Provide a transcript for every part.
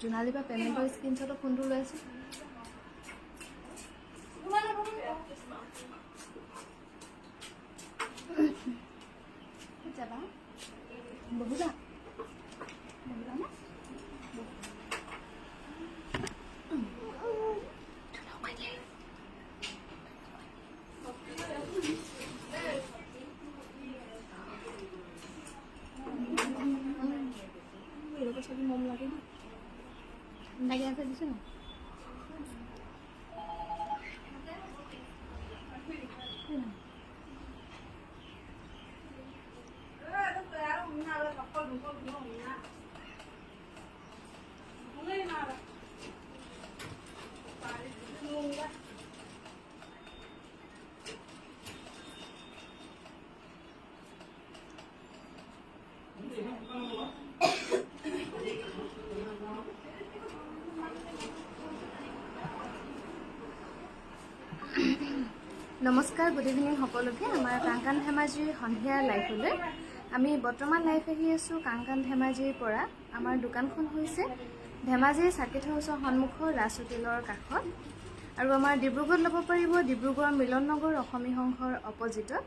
জোনালী বা পেমেণ্টৰ স্ক্ৰীনশ্বটৰ ফোনটো লৈ আছোঁ যাবা বহুদা বহুদা না সবই মম লাগে না লাগে আছে দিছে না নমস্কাৰ গুড ইভিনিং সকলোকে আমাৰ কাংকান ধেমাজিৰ সন্ধিয়া লাইভলৈ আমি বৰ্তমান লাইভ আহি আছোঁ কাংকান ধেমাজিৰ পৰা আমাৰ দোকানখন হৈছে ধেমাজিৰ চাকিত হাউচৰ সন্মুখৰ ৰাজ হোটেলৰ কাষত আৰু আমাৰ ডিব্ৰুগড়ত ল'ব পাৰিব ডিব্ৰুগড় মিলন নগৰ অসমী সংঘৰ অপজিটত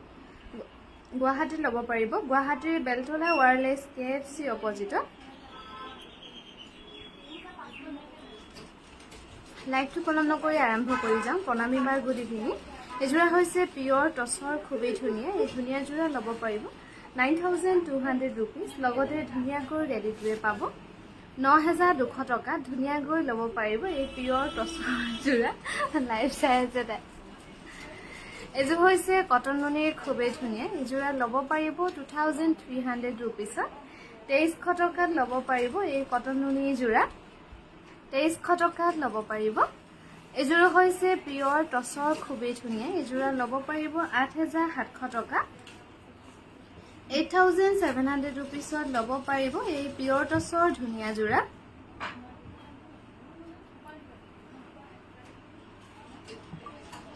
গুৱাহাটীত ল'ব পাৰিব গুৱাহাটীৰ বেলতলা ৱায়াৰলেছ KFC অপজিটত লাইভটো পলম নকৰি আৰম্ভ কৰি যাওঁ প্ৰণামী বাৰ গুড ইভিনিং এযোৰা হৈছে পিয়ৰ টছৰ খুবেই ধুনীয়া এই ধুনীয়া যোৰা ল'ব পাৰিব 9200 rupees লগতে ধুনীয়াকৈ ৰেডিটোৱে পাব 9200 টকা ধুনীয়াকৈ ল'ব পাৰিব এই পিয়ৰ টছৰ যোৰা লাইভ চাই আছে তাই এযোৰ হৈছে কটন নুনিৰ খুবেই ধুনীয়া এই যোৰা ল'ব পাৰিব 2300 rupeesত 2300 টকাত ল'ব পাৰিব এই কটন নুনিৰ যোৰা 2300 টকাত ল'ব পাৰিব এযোৰ হৈছে পিয়ৰ টছৰ খুবেই ধুনীয়া এযোৰা ল'ব পাৰিব 8700 টকা 8700 rupeesত ল'ব পাৰিব এই পিয়ৰ টছৰ ধুনীয়া যোৰা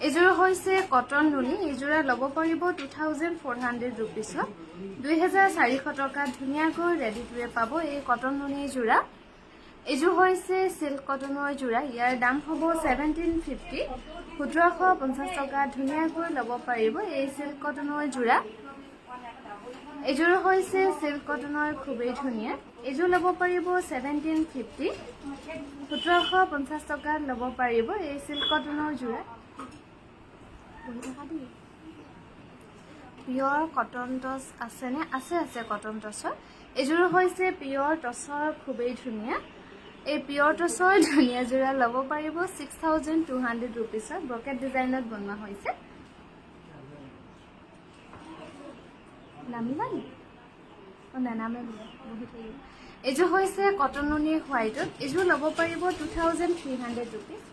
এযোৰ হৈছে কটন নুনি এযোৰা ল'ব পাৰিব 2400 rupeesত 2400 টকা ধুনীয়াকৈ ৰেডিটোৱে পাব এই কটন নুনি যোৰা এযোৰ হৈছে সিল্ক কটনৰ যোৰা ইয়াৰ দাম হ'ব 1750 1750 টকা ধুনীয়াকৈ ল'ব পাৰিব এই সিল্ক কটনৰ যোৰা এযোৰ হৈছে সিল্ক কটনৰ খুবেই ধুনীয়া এযোৰ ল'ব পাৰিব 1750 1750 টকা ল'ব পাৰিব এই সিল্ক কটনৰ যোৰা পিয়ৰ কটন টছ আছে নে আছে আছে কটন টছৰ এযোৰ হৈছে পিয়ৰ টছৰ খুবেই ধুনীয়া এই পিয়ৰ টছৰ ধুনীয়া যোৰা ল'ব পাৰিব 6200 rupeesত ব্ৰকেট ডিজাইনত বনোৱা হৈছে নামিবা নি নানামে বহুত এযোৰ হৈছে কটন নুনিৰ হোৱাইটত এযোৰ ল'ব পাৰিব 2300 rupees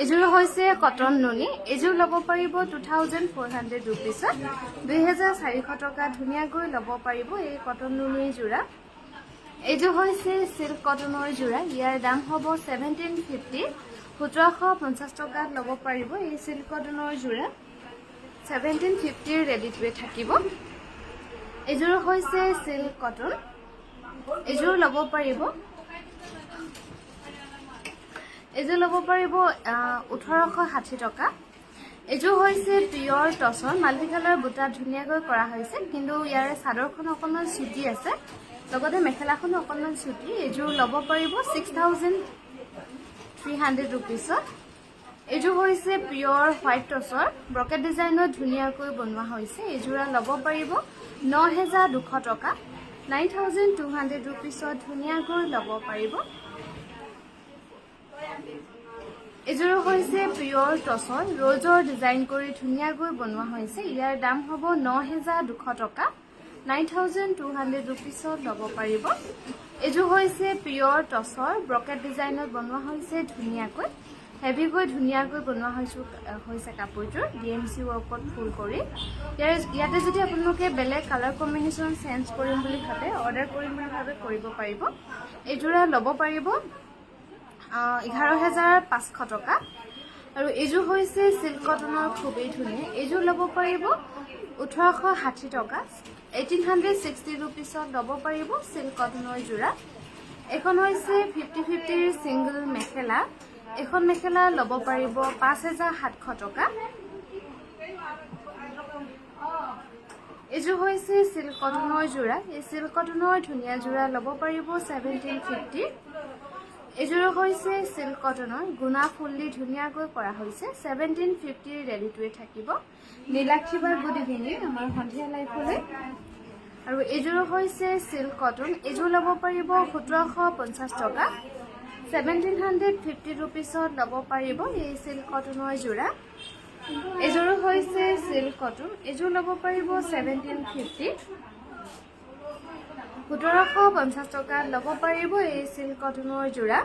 এযোৰ হৈছে কটন নুনি এযোৰ ল'ব পাৰিব 2400 rupeesত 2400 টকা ধুনীয়াকৈ ল'ব পাৰিব এই কটন নুনিৰ যোৰা এযোৰ হৈছে সিল্ক কটনৰ যোৰা ইয়াৰ দাম হ'ব 1750 1750 টকাত ল'ব পাৰিব এই সিল্ক কটনৰ যোৰা 1750 ৰেডিটোৱে থাকিব এযোৰ হৈছে সিল্ক কটন এযোৰ ল'ব পাৰিব এযোৰ ল'ব পাৰিব 1860 টকা এযোৰ হৈছে পিয়ৰ টছৰ মাল্টি কালাৰ বুটা ধুনীয়াকৈ কৰা হৈছে কিন্তু ইয়াৰ চাদৰখন অকণমান চুটি আছে লগতে মেখেলাখনো অকণমান চুটি এযোৰ ল'ব পাৰিব 6300 rupeesত এযোৰ হৈছে পিয়ৰ হোৱাইট টছৰ ব্ৰকেট ডিজাইনত ধুনীয়াকৈ বনোৱা হৈছে এযোৰা ল'ব পাৰিব 9200 টকা 9200 rupeesত ধুনীয়াকৈ ল'ব পাৰিব এযোৰ হৈছে পিয়ৰ টছৰ ৰ'জৰ ডিজাইন কৰি ধুনীয়াকৈ বনোৱা হৈছে ইয়াৰ দাম হ'ব 9200 টকা 9200 rupeesত ল'ব পাৰিব এযোৰ হৈছে পিয়ৰ টছৰ ব্ৰকেট ডিজাইনত বনোৱা হৈছে ধুনীয়াকৈ হেভিকৈ ধুনীয়াকৈ বনোৱা হৈছে কাপোৰটোৰ DMC ৱৰ্কত ফুল কৰি ইয়াতে যদি আপোনালোকে বেলেগ কালাৰ কম্বিনেশ্যন চেঞ্জ কৰিম বুলি ভাবে অৰ্ডাৰ কৰিম বুলি ভাবে কৰিব পাৰিব এযোৰা ল'ব পাৰিব 11500 টকা আৰু এইযোৰ হৈছে সিল্ক কটনৰ খুবেই ধুনীয়া এইযোৰ ল'ব পাৰিব 1860 টকা 1860 रुपीसত ল'ব পাৰিব সিল্ক কটনৰ যোৰা এখন হৈছে 50-50 সিঙ্গল মেখেলা এখন মেখেলা ল'ব পাৰিব 5700 টকা এইযোৰ হৈছে সিল্ক কটনৰ যোৰা এই সিল্ক কটনৰ ধুনীয়া যোৰা ল'ব পাৰিব 1750 এইযোৰ হৈছে সিল্ক কটনৰ গুণা ফুল্লি ধুনীয়াকৈ কৰা হৈছে 1750 ৰেডি টুৱে থাকিব নীলাক্ষীবাৰ গুড ইভিনিং আমাৰ সন্ধিয়া লাইফলৈ আৰু এইযোৰ হৈছে সিল্ক কটন এইযোৰ ল'ব পাৰিব 1750 টকা 1750 रुपीसত ল'ব পাৰিব এই সিল্ক কটনৰ যোৰা এইযোৰ হৈছে সিল্ক কটন এইযোৰ ল'ব পাৰিব 1750 1750 টকা ল'ব পাৰিব এই সিল্ক কটনৰ যোৰা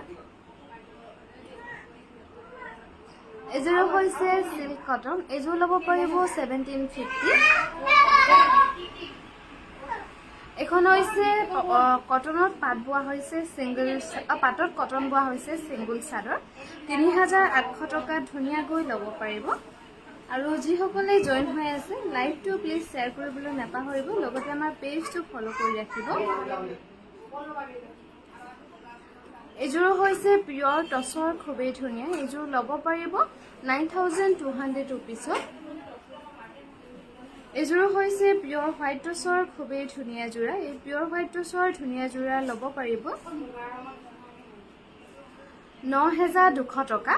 এইযোৰ হৈছে সিল্ক কটন এইযোৰ ল'ব পাৰিব 1750 এখন হৈছে কটনত পাট বোৱা হৈছে সিঙ্গল পাটত কটন বোৱা হৈছে সিঙ্গল চাদৰ 3800 টকা ধুনীয়াকৈ ল'ব পাৰিব আৰু যিসকলে জয়েন হৈ আছে লাইভটো প্লিজ শ্বেয়াৰ কৰিবলৈ নাপাহৰিব লগতে আমাৰ পেজটো ফলো কৰি ৰাখিব এইযোৰ হৈছে পিয়ৰ টছৰ খুবেই ধুনীয়া এইযোৰ ল'ব পাৰিব 9200 रुपीसত এইযোৰ হৈছে পিয়ৰ হোৱাইট টছৰ খুবেই ধুনীয়া যোৰা এই পিয়ৰ হোৱাইট টছৰ ধুনীয়া যোৰা ল'ব পাৰিব 9200 টকা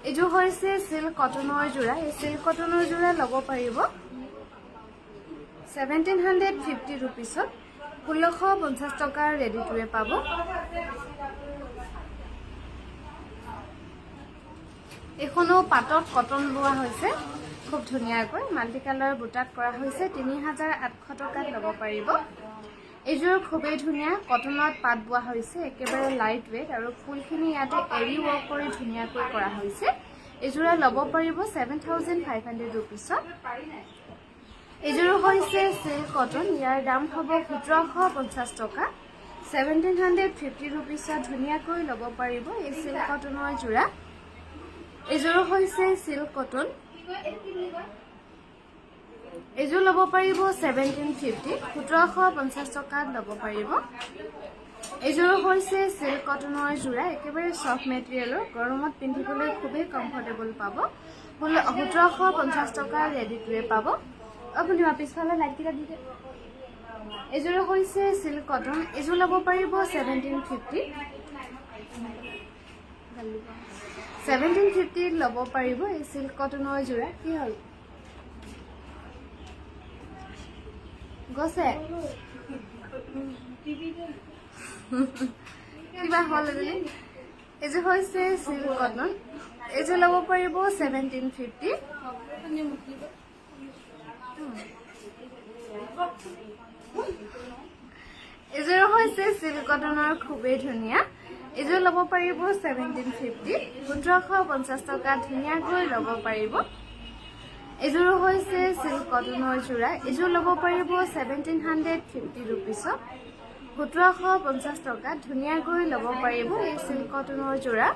এইযোৰ হৈছে সিল্ক কটনৰ যোৰা এই সিল্ক কটনৰ যোৰা ল'ব পাৰিব 1750 रुपीसত 1650 টকাৰ ৰেডি টুৱে পাব এখনো পাটত কটন লোৱা হৈছে খুব ধুনীয়াকৈ মাল্টি কালাৰ বুটাত কৰা হৈছে 3800 টকাত ল'ব পাৰিব এইযোৰ খুবেই ধুনীয়া কটনত পাট বোৱা হৈছে একেবাৰে লাইট ওয়েট আৰু ফুলখিনি ইয়াতে এৰি ৱৰ্ক কৰি ধুনীয়াকৈ কৰা হৈছে এইযোৰা ল'ব পাৰিব 7500 रुपीसত এইযোৰ হৈছে সিল্ক কটন ইয়াৰ দাম হ'ব 1750 টকা 1750 रुपीसত ধুনীয়াকৈ ল'ব পাৰিব এই সিল্ক কটনৰ যোৰা এইযোৰ হৈছে সিল্ক কটন এইযোৰ ল'ব পাৰিব 1750 1750 টকাত ল'ব পাৰিব এইযোৰ হৈছে সিল্ক কটনৰ যোৰা একেবাৰে সফট মেটেৰিয়েলৰ গৰমত পিন্ধিবলৈ খুবেই কমফৰ্টেবল পাব 1750 টকা ৰেডি টুৱে পাব আপুনি পিছফালে লাইট কিটা দি এইযোৰ হৈছে সিল্ক কটন এইযোৰ ল'ব পাৰিব 1750 1750 ল'ব পাৰিব এই সিল্ক কটনৰ যোৰা কি হ'ল গছে কিবা হ'ল এজনী এইযোৰ হৈছে সিল্ক কটন এইযোৰ ল'ব পাৰিব 1750 এইযোৰ হৈছে সিল্ক কটনৰ খুবেই ধুনীয়া এইযোৰ ল'ব পাৰিব 1750 1750 টকা ধুনীয়াকৈ ল'ব পাৰিব এইযোৰ হৈছে সিল্ক কটনৰ যোৰা এইযোৰ ল'ব পাৰিব 1750 रुपीसত 1750 টকা ধুনীয়াকৈ ল'ব পাৰিব এই সিল্ক কটনৰ যোৰা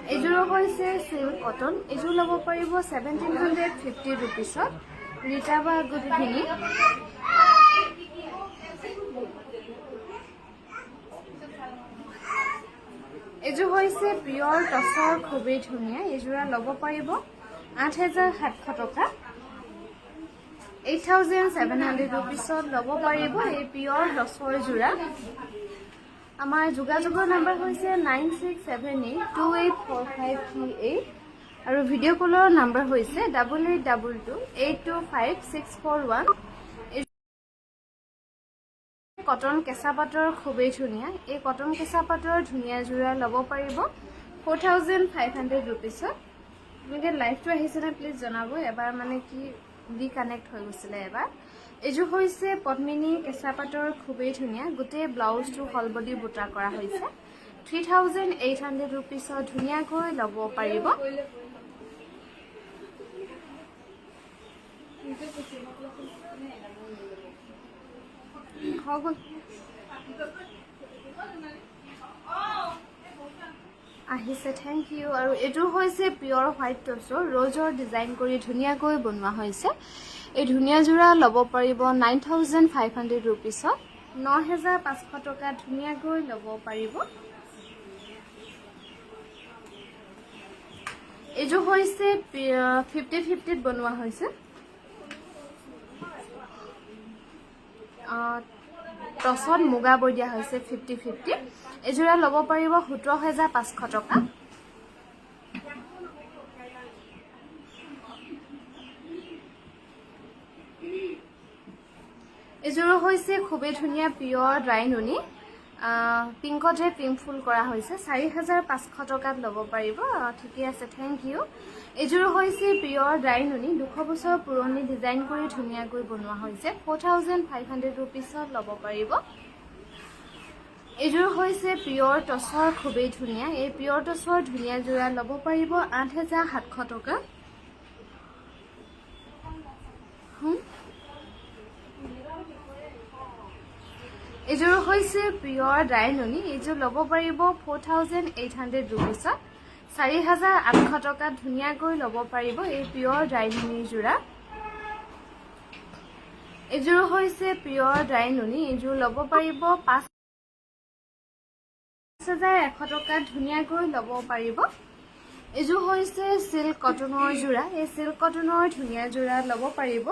এইযোৰ হৈছে সিল্ক কটন এইযোৰ ল'ব পাৰিব 1750 रुपीसত ৰীতা বা গুড ইভিনিং এইযোৰ হৈছে পিয়ৰ টছৰ খুবেই ধুনীয়া এইযোৰা ল'ব পাৰিব 8700 টকা 8700 रुपीसত ল'ব পাৰিব এই পিয়ৰ টছৰ যোৰা আমাৰ যোগাযোগৰ নম্বৰ হৈছে 9678284538 আৰু ভিডিঅ' কলৰ নম্বৰ হৈছে 8822825641 কটন কেঁচা পাটৰ খুবেই ধুনীয়া এই কটন কেঁচা পাটৰ ধুনীয়া যোৰা ল'ব পাৰিব 4500 रुपीसত আপোনালোকে লাইভটো আহিছেনে প্লিজ জনাব এবাৰ মানে কি ডিকানেক্ট হৈ গৈছিলে এবাৰ এইযোৰ হৈছে পদ্মিনী কেঁচা পাটৰ খুবেই ধুনীয়া গোটেই ব্লাউজটো হলবডি বুটা কৰা হৈছে 3800 रुपीसত ধুনীয়াকৈ ল'ব পাৰিব হৈ গ'ল আহিছে, থেংক ইউ। আৰু এইটো হৈছে পিয়ৰ হোৱাইট টচৰ ৰ'জৰ ডিজাইন কৰি ধুনীয়াকৈ বনোৱা হৈছে। এই ধুনীয়া যোৰা ল'ব পাৰিব 9,500 ৰুপিছত, 9,500 টকাত ধুনীয়াকৈ ল'ব পাৰিব। এইযোৰ হৈছে 50-50ত বনোৱা হৈছে। টচত মুগা বৈ দিয়া হৈছে 50-50। এযোৰা ল'ব পাৰিব 17,500 টকা। এযোৰো হৈছে খুবেই ধুনীয়া পিয়ৰ ড্ৰাই নুনি, পিংকতে পিংক ফুল কৰা হৈছে, 4,500 টকাত ল'ব পাৰিব। ঠিকে আছে, থেংক ইউ। এযোৰ হৈছে পিয়ৰ ড্ৰাই নুনি, 200 বছৰ পুৰণি ডিজাইন কৰি ধুনীয়াকৈ বনোৱা হৈছে, 4,500 ৰুপিছত ল'ব পাৰিব। এইযোৰ হৈছে পিয়ৰ টচৰ খুবেই ধুনীয়া, এই পিয়ৰ টচৰ ধুনীয়া যোৰা ল'ব পাৰিব 8,700 টকা। এইযোৰ হৈছে পিয়ৰ ড্ৰাই নুনি, এইযোৰ ল'ব পাৰিব 4,800 ৰুপিছত, 4,800 টকাত ধুনীয়াকৈ ল'ব পাৰিব এই পিয়ৰ ড্ৰাই নুনিৰ যোৰা। এইযোৰ হৈছে পিয়ৰ ড্ৰাই নুনি, এইযোৰ ল'ব পাৰিব 5,100 টকাত ধুনীয়াকৈ ল'ব পাৰিব। এইযোৰ হৈছে চিল্ক কটনৰ যোৰা, এই চিল্ক কটনৰ ধুনীয়া যোৰা ল'ব পাৰিব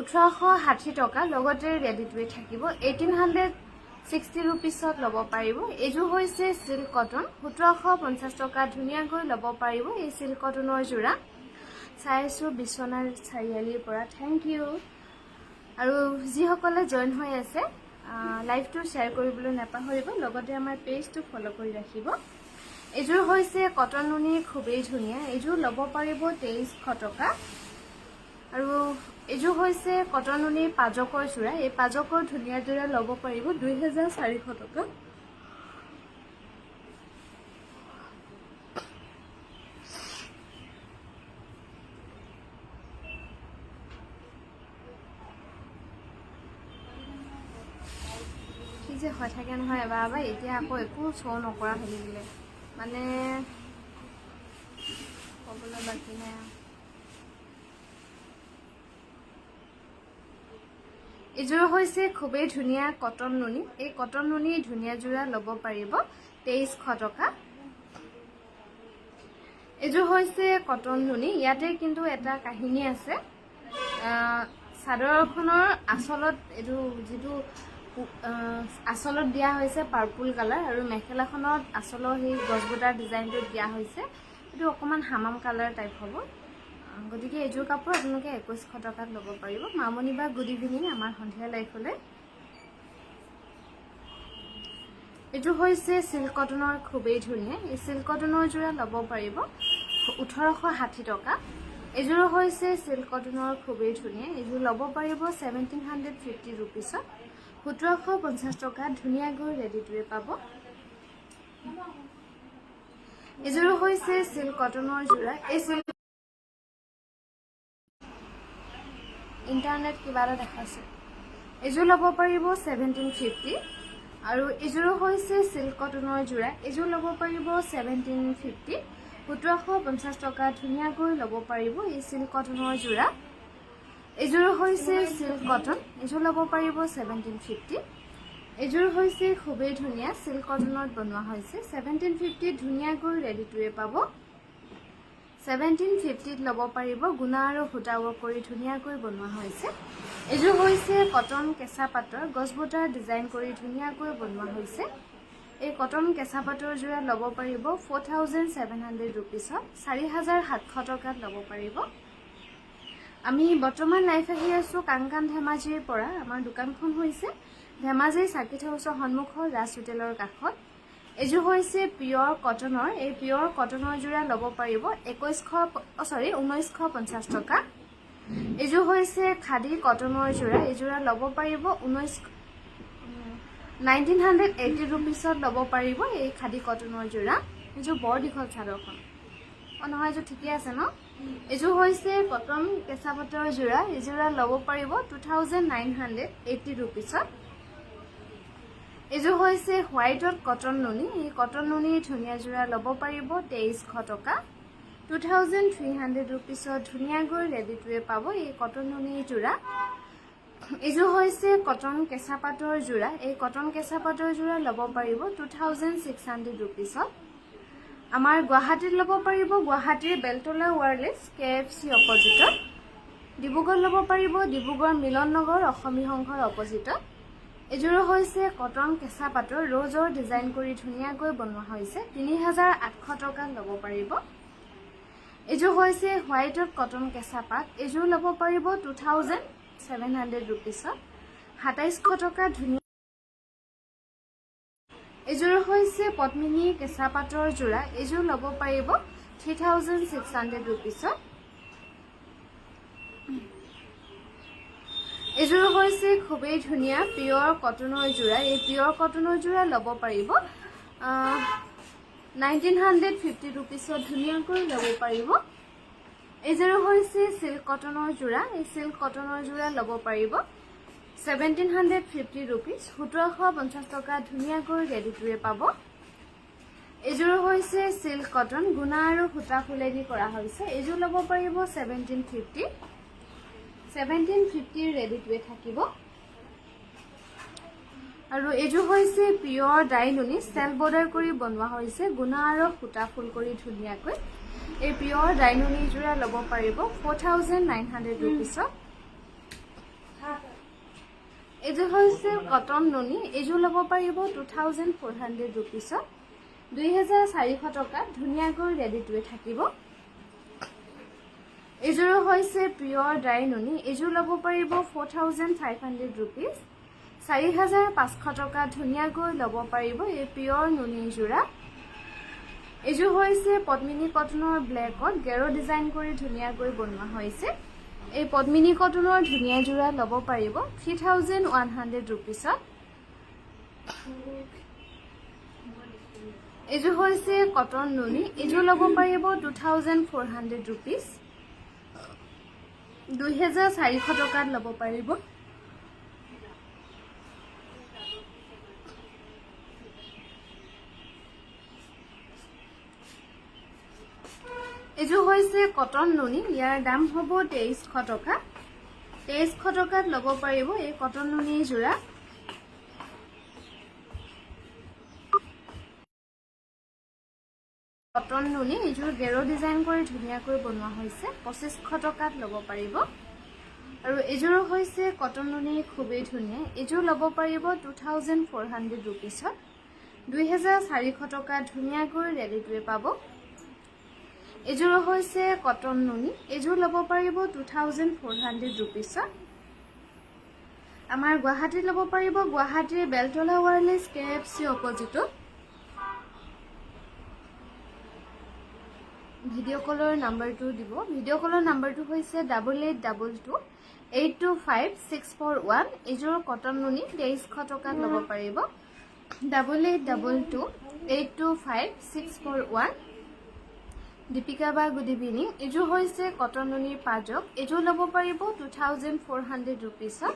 1,860 টকা, লগতে ৰেডি টু ৱেৰ থাকিব, 1,860 ৰুপিছত ল'ব পাৰিব। এইযোৰ হৈছে চিল্ক কটন, 1,750 টকা ধুনীয়াকৈ ল'ব পাৰিব এই চিল্ক কটনৰ যোৰা। চাইছোঁ বিশ্বনাথ চাৰিআলিৰ পৰা, থেংক ইউ। আৰু যিসকলে জইন হৈ আছে লাইভটো শ্বেয়াৰ কৰিবলৈ নাপাহৰিব, লগতে আমাৰ পেজটো ফ'ল' কৰি ৰাখিব। এইযোৰ হৈছে কটন নুনি, খুবেই ধুনীয়া, এইযোৰ ল'ব পাৰিব 2,300 টকা। আৰু এইযোৰ হৈছে কটন নুনিৰ পাজকৰ যোৰা, এই পাজকৰ ধুনীয়া যোৰা ল'ব পাৰিব 2,400 টকা। কি যে হৈ থাকে নহয় এবাৰ এবাৰ, এতিয়া আকৌ একো শ্ব' নকৰা হৈ থাকিলে, মানে ক'বলৈ বাকী নাই। এইযোৰ হৈছে খুবেই ধুনীয়া কটন নুনি, এই কটন নুনিৰ ধুনীয়া যোৰা ল'ব পাৰিব 2,300 টকা। এইযোৰ হৈছে কটন নুনি, ইয়াতে কিন্তু এটা কাহিনী আছে, চাদৰখনৰ আঁচলত এইটো যিটো আঁচলত দিয়া হৈছে পাৰ্পুল কালাৰ, আৰু মেখেলাখনত আঁচলৰ সেই গছবুটাৰ ডিজাইনটো দিয়া হৈছে, এইটো অকণমান হামাম কালাৰ টাইপ হ'ব। গতিকে এইযোৰ কাপোৰ আপোনালোকে 2,100 টকাত ল'ব পাৰিব। মামনি বা গুড ইভিনিং আমাৰ সন্ধিয়া লাইফলৈ। এইটো হৈছে চিল্ক কটনৰ খুবেই ধুনীয়া, এই চিল্ক কটনৰ যোৰা ল'ব পাৰিব 1,860 টকা। এইযোৰ হৈছে চিল্ক কটনৰ খুবেই ধুনীয়া, এইযোৰ ল'ব পাৰিব 1,750 ৰুপিছত, 1,750 টকাত ধুনীয়াকৈ ৰেডি টু ৱেৰ পাব। এইযোৰ হৈছে চিল্ক কটনৰ যোৰা, এই চিল্ক ইণ্টাৰনেট কিবা এটা দেখাইছে। এইযোৰ ল'ব পাৰিব 1,750। আৰু এইযোৰো হৈছে চিল্ক কটনৰ যোৰা, এইযোৰ ল'ব পাৰিব 1,750, 1,750 টকা ধুনীয়াকৈ ল'ব পাৰিব এই চিল্ক কটনৰ যোৰা। এইযোৰ হৈছে চিল্ক কটন, এইযোৰ ল'ব পাৰিব 1,750। এইযোৰ হৈছে খুবেই ধুনীয়া চিল্ক কটনত বনোৱা হৈছে, 1,750 ধুনীয়াকৈ ৰেডি টু ৱেৰ পাব। 1,750ত ল'ব পাৰিব, গুণা আৰু সূতা ৱৰ্ক কৰি ধুনীয়াকৈ বনোৱা হৈছে। এইযোৰ হৈছে কটন কেঁচা পাটৰ, গছবুটাৰ ডিজাইন কৰি ধুনীয়াকৈ বনোৱা হৈছে। এই কটন কেঁচা পাটৰ যোৰা ল'ব পাৰিব 4,700 ৰুপিছত, 4,700 টকাত ল'ব পাৰিব। আমি বৰ্তমান লাইভ আহি আছোঁ কাংকান ধেমাজিৰ পৰা। আমাৰ দোকানখন হৈছে ধেমাজিৰ চাৰ্কিট হাউচৰ সন্মুখৰ ৰাজ হোটেলৰ কাষত। এইযোৰ হৈছে পিয়ৰ কটনৰ, এই পিয়ৰ কটনৰ যোৰা ল'ব পাৰিব 1950 টকা। এইযোৰ হৈছে খাদী কটনৰ যোৰা, এই যোৰা ল'ব পাৰিব 1,980 ৰুপিছত ল'ব পাৰিব এই খাদী কটনৰ যোৰা। এইযোৰ বৰ দীঘল চাদৰখন, নহয় এইযোৰ ঠিকে আছে ন। এইযোৰ হৈছে কটন কেঁচা পাটৰ যোৰা, এই যোৰা ল'ব পাৰিব 2,980 ৰুপিছত। এইযোৰ হৈছে হোৱাইটত কটন নুনি এই কটন নুনি ধুনীয়া যোৰা ল'ব পাৰিব 2300 টকা 2300 रुपीसত ধুনীয়াকৈ ৰেডি টুৱে পাব এই কটন নুনি যোৰা এইযোৰ হৈছে কটন কেঁচা পাটৰ যোৰা এই কটন কেঁচা পাটৰ যোৰা ল'ব পাৰিব 2600 रुपीसত আমাৰ গুৱাহাটীত ল'ব পাৰিব গুৱাহাটীৰ বেলতলা ৱাৰলেছ KFC অপজিটত ডিব্ৰুগড় ল'ব পাৰিব ডিব্ৰুগড় মিলন নগৰ অসমী সংঘৰ অপজিটত এযোৰ হৈছে কটন কেঁচা পাটৰ ৰ'জৰ ডিজাইন কৰি ধুনীয়াকৈ বনোৱা হৈছে 3800 টকা ল'ব পাৰিব এযোৰ হৈছে হোৱাইটত কটন কেঁচা পাট এযোৰ ল'ব পাৰিব 2700 रुपीसত 2700 টকা ধুনীয়া এযোৰ হৈছে পদ্মিনী কেঁচা পাটৰ যোৰা এযোৰ ল'ব পাৰিব 3600 रुपीसত এযোৰ হৈছে খুবেই ধুনীয়া পিয়ৰ কটনৰ যোৰা এই পিয়ৰ কটনৰ যোৰা ল'ব পাৰিব 1950 रुपीसত ধুনীয়াকৈ ল'ব পাৰিব এযোৰ হৈছে সিল্ক কটনৰ যোৰা এই সিল্ক কটনৰ যোৰা ল'ব পাৰিব 1750 रुपीस 1750 টকা ধুনীয়াকৈ ৰেডি টুৱে পাব এযোৰ হৈছে সিল্ক কটন গুণা আৰু সূতা ফুলেদি কৰা হৈছে এযোৰ ল'ব পাৰিব 1750 ৰেডি টুৱে থাকিব আৰু এযোৰ হৈছে পিয়ৰ ডাই নুনি সেল বৰ্ডাৰ কৰি বনোৱা হৈছে গুণা আৰু সূতা ফুল কৰি ধুনীয়াকৈ এই পিয়ৰ ডাই নুনি যোৰা ল'ব পাৰিব 4900 रुपीसত এযোৰ হৈছে কটন নুনি এযোৰ ল'ব পাৰিব 2400 रुपीसত 2400 টকা ধুনীয়াকৈ ৰেডি টুৱে থাকিব এযোৰ হৈছে পিয়ৰ ডাই নুনি এযোৰ ল'ব পাৰিব 4500 रुपीस 4500 টকা ধুনীয়াকৈ ল'ব পাৰিব এই পিয়ৰ নুনি যোৰা এযোৰ হৈছে পদ্মিনী কটনৰ ব্লেকত গেৰো ডিজাইন কৰি ধুনীয়াকৈ বনোৱা হৈছে এই পদ্মিনী কটনৰ ধুনীয়া যোৰা ল'ব পাৰিব 3100 रुपीसত এযোৰ হৈছে কটন নুনি এযোৰ ল'ব পাৰিব 2400 रुपीस 2400 টকাত ল'ব পাৰিব এযোৰ হৈছে কটন নুনি ইয়াৰ দাম হ'ব 2300 টকা 2300 টকাত ল'ব পাৰিব এই কটন নুনি যোৰা কটন নুনি এযোৰ গেৰো ডিজাইন কৰি ধুনীয়াকৈ বনোৱা হৈছে 2500 টকাত ল'ব পাৰিব আৰু এযোৰ হৈছে কটন নুনি খুবেই ধুনীয়া এযোৰ ল'ব পাৰিব 2400 रुपीसত 2400 টকা ধুনীয়াকৈ ৰেডি টুৱে পাব এযোৰ হৈছে কটন নুনি এযোৰ ল'ব পাৰিব 2400 रुपीसত আমাৰ গুৱাহাটীত ল'ব পাৰিব গুৱাহাটীৰ বেলতলা ৱাৰলেছ KFC অপজিটত ভিডিঅ' কলৰ নাম্বাৰটো দিব ভিডিঅ' কলৰ নাম্বাৰটো হৈছে 8822825641 এযোৰ কটন নুনি 2300 টকাত ল'ব পাৰিব 8822825641 দীপিকা বা গুড ইভিনিং এযোৰ হৈছে কটন নুনি পাজক এযোৰ ল'ব পাৰিব 2400 रुपीसত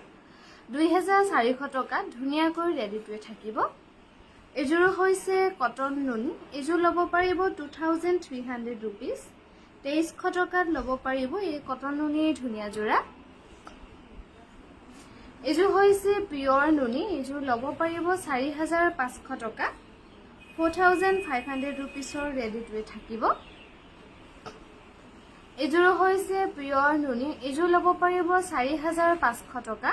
2400 টকা ধুনীয়াকৈ ৰেডি টুৱে থাকিব এযোৰ হৈছে কটন নুনি এযোৰ ল'ব পাৰিব 2300 रुपीस 2300 টকাত ল'ব পাৰিব এই কটন নুনি ধুনীয়া যোৰা এযোৰ হৈছে পিয়ৰ নুনি এযোৰ ল'ব পাৰিব 4500 টকা 4500 रुपीसৰ ৰেডি টুৱে থাকিব এযোৰ হৈছে পিয়ৰ নুনি এযোৰ ল'ব পাৰিব 4500 টকা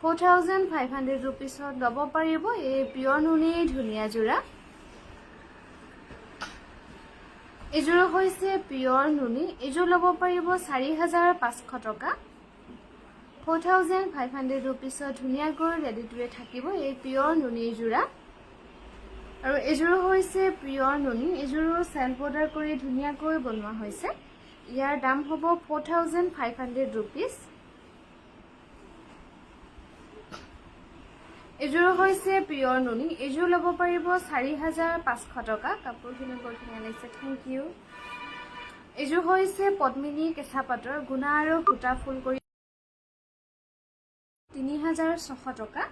4500 रुपीसত ল'ব পাৰিব এই পিয়ৰ নুনি ধুনীয়া যোৰা এযোৰ হৈছে পিয়ৰ নুনি এযোৰ ল'ব পাৰিব 4500 টকা 4500 रुपीसত ধুনীয়াকৈ ৰেডি টুৱে থাকিব এই পিয়ৰ নুনি যোৰা আৰু এযোৰ হৈছে পিয়ৰ নুনি এযোৰ সেল বৰ্ডাৰ কৰি ধুনীয়াকৈ বনোৱা হৈছে ইয়াৰ দাম হ'ব 4500 रुपीस এযোৰ হৈছে পিয়ৰ নুনি এযোৰ ল'ব পাৰিব 4500 টকা কাপোৰখিনি বৰ ধুনীয়া লাগিছে থ্যাংক ইউ এযোৰ হৈছে পদ্মিনী কেঁচা পাটৰ গুণা আৰু সূতা ফুল কৰি 3600 টকা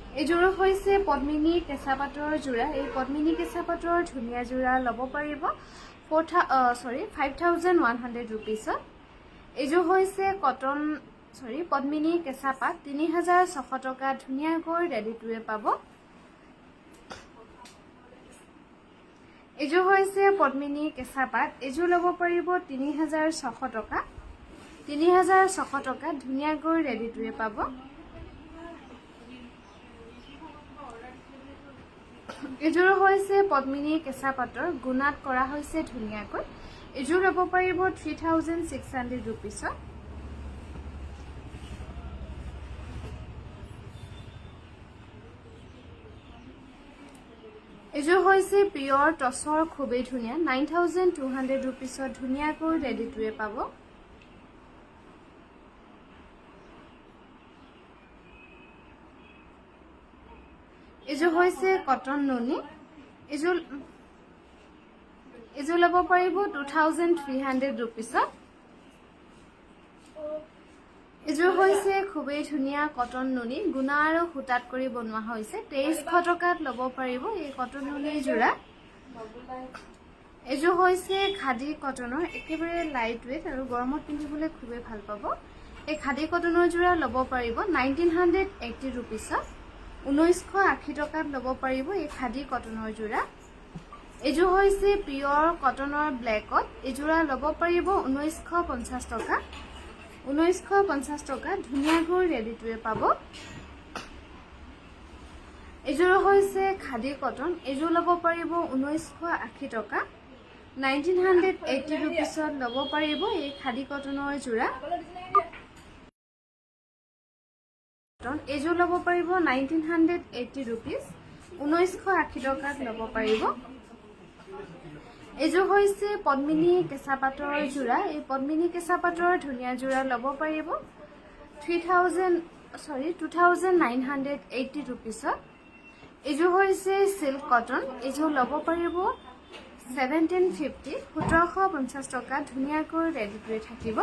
এইযোৰ হৈছে পদ্মিনী কেঁচা পাটৰ যোৰা এই পদ্মিনী কেঁচা পাটৰ ধুনীয়া যোৰা ল'ব পাৰিব 5100 ৰুপিছত এইযোৰ হৈছে কটন পদ্মিনী কেঁচা পাট 3600 টকা ধুনীয়াকৈ ৰেডি টুৱে পাব এইযোৰ হৈছে পদ্মিনী কেঁচা পাট এইযোৰ ল'ব পাৰিব 3600 টকা 3600 টকা ধুনীয়াকৈ ৰেডি টুৱে পাব এইযোৰ হৈছে পদ্মিনী কেঁচা পাটৰ গুণাত কৰা হৈছে ধুনীয়াকৈ এইযোৰ ল'ব পাৰিব 3600 ৰুপিছত এইযোৰ হৈছে পিয়ৰ টছৰ খুবেই ধুনীয়া 9200 ৰুপিছত ধুনীয়াকৈ ৰেডি টুৱে পাব এইযোৰ হৈছে কটন নুনি এইযোৰ ল'ব পাৰিব 2300 ৰুপিছত এইযোৰ হৈছে খুবেই ধুনীয়া কটন নুনি গুণা আৰু সূতাত কৰি বনোৱা হৈছে 2300 টকাত ল'ব পাৰিব এই কটন নুনি যোৰা এইযোৰ হৈছে খাদী কটনৰ একেবাৰে লাইট ৱেট আৰু গৰমত পিন্ধিবলৈ খুবেই ভাল পাব এই খাদী কটনৰ যোৰা ল'ব পাৰিব 1980 ৰুপিছত 1980 টকাত ল'ব পাৰিব এই খাদী কটনৰ যোৰা এইযোৰ হৈছে পিয়ৰ কটনৰ ব্লেকত এইযোৰা ল'ব পাৰিব 1950 টকা 1950 টকা ধুনীয়াকৈ ৰেডি টুৱে পাব এইযোৰ হৈছে খাদী কটন এইযোৰ ল'ব পাৰিব 1980 টকা 1980 ৰুপিছত ল'ব পাৰিব এই খাদী কটনৰ যোৰা এইযোৰ ল'ব পাৰিব 1980 ৰুপিছ 1980 টকাত ল'ব পাৰিব এইযোৰ হৈছে পদ্মিনী কেঁচা পাটৰ যোৰা এই পদ্মিনী কেঁচা পাটৰ ধুনীয়া যোৰা ল'ব পাৰিব 2980 ৰুপিছত এইযোৰ হৈছে সিল্ক কটন এইযোৰ ল'ব পাৰিব 1750 টকা ধুনীয়াকৈ ৰেডি টুৱে থাকিব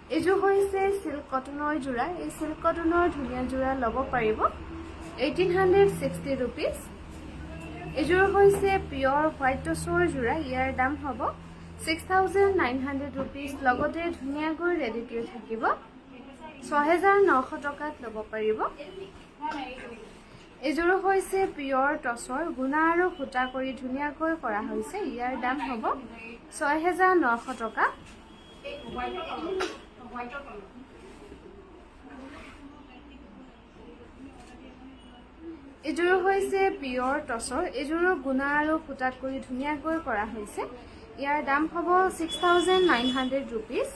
এইযোৰ হৈছে সিল্ক কটনৰ যোৰা এই সিল্ক কটনৰ ধুনীয়া যোৰা ল'ব পাৰিব 1860 ৰুপিছ এইযোৰ হৈছে পিয়ৰ হোৱাইট টছৰ যোৰা ইয়াৰ দাম হ'ব 6900 ৰুপিছ লগতে ধুনীয়াকৈ ৰেডি টুৱে থাকিব 6900 টকাত ল'ব পাৰিব এইযোৰ হৈছে পিয়ৰ টছৰ গুণা আৰু সূতা কৰি ধুনীয়াকৈ কৰা হৈছে ইয়াৰ দাম হ'ব 6900 টকা এইযোৰ হৈছে পিয়ৰ টছৰ এইযোৰ গুণা আৰু সূতাত কৰি ধুনীয়াকৈ কৰা হৈছে ইয়াৰ দাম হ'ব 6900 ৰুপিছ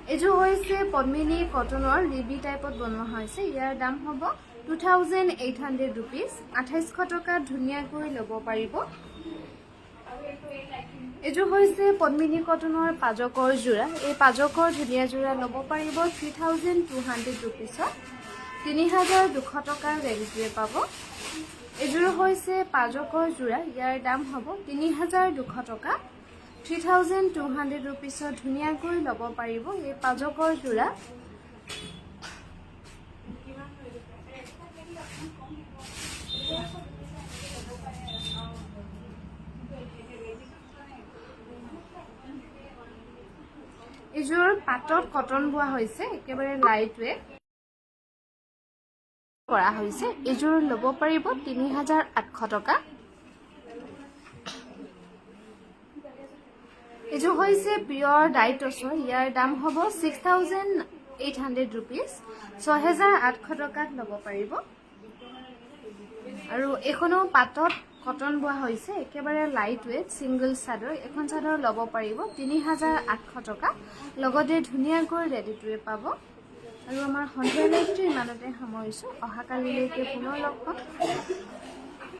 এইযোৰ হৈছে পদ্মিনী কটনৰ ৰিবি টাইপত বনোৱা হৈছে ইয়াৰ দাম হ'ব 2800 ৰুপিছ 2800 টকা ধুনীয়াকৈ ল'ব পাৰিব এইযোৰ হৈছে পদ্মিনী কটনৰ পাজকৰ যোৰা এই পাজকৰ ধুনীয়া যোৰা ল'ব পাৰিব 3200 ৰুপিছত 3200 টকাৰ ৰেডি টুৱে পাব এইযোৰ হৈছে পাজকৰ যোৰা ইয়াৰ দাম হ'ব 3200 টকা 3200 ৰুপিছত ধুনীয়াকৈ ল'ব পাৰিব এই পাজকৰ যোৰা এইযোৰ পাটত কটন বোৱা হৈছে একেবাৰে লাইট ৱেট কৰা হৈছে এইযোৰ ল'ব পাৰিব 3800 টকা এইযোৰ হৈছে পিয়ৰ ডাই টছৰ ইয়াৰ দাম হ'ব 6800 ৰুপিছ 6800 টকাত ল'ব পাৰিব আৰু এখনো পাটত কটন বোৱা হৈছে একেবাৰে লাইট ৱেট সিংগল চাদৰ এখন চাদৰ ল'ব পাৰিব 3800 টকা লগতে ধুনীয়াকৈ ৰেডি টুৱে পাব আৰু আমাৰ সন্ধিয়া লাইভটো ইমানতে সামৰিছোঁ অহাকালিলৈকে পুনৰ লগ পাম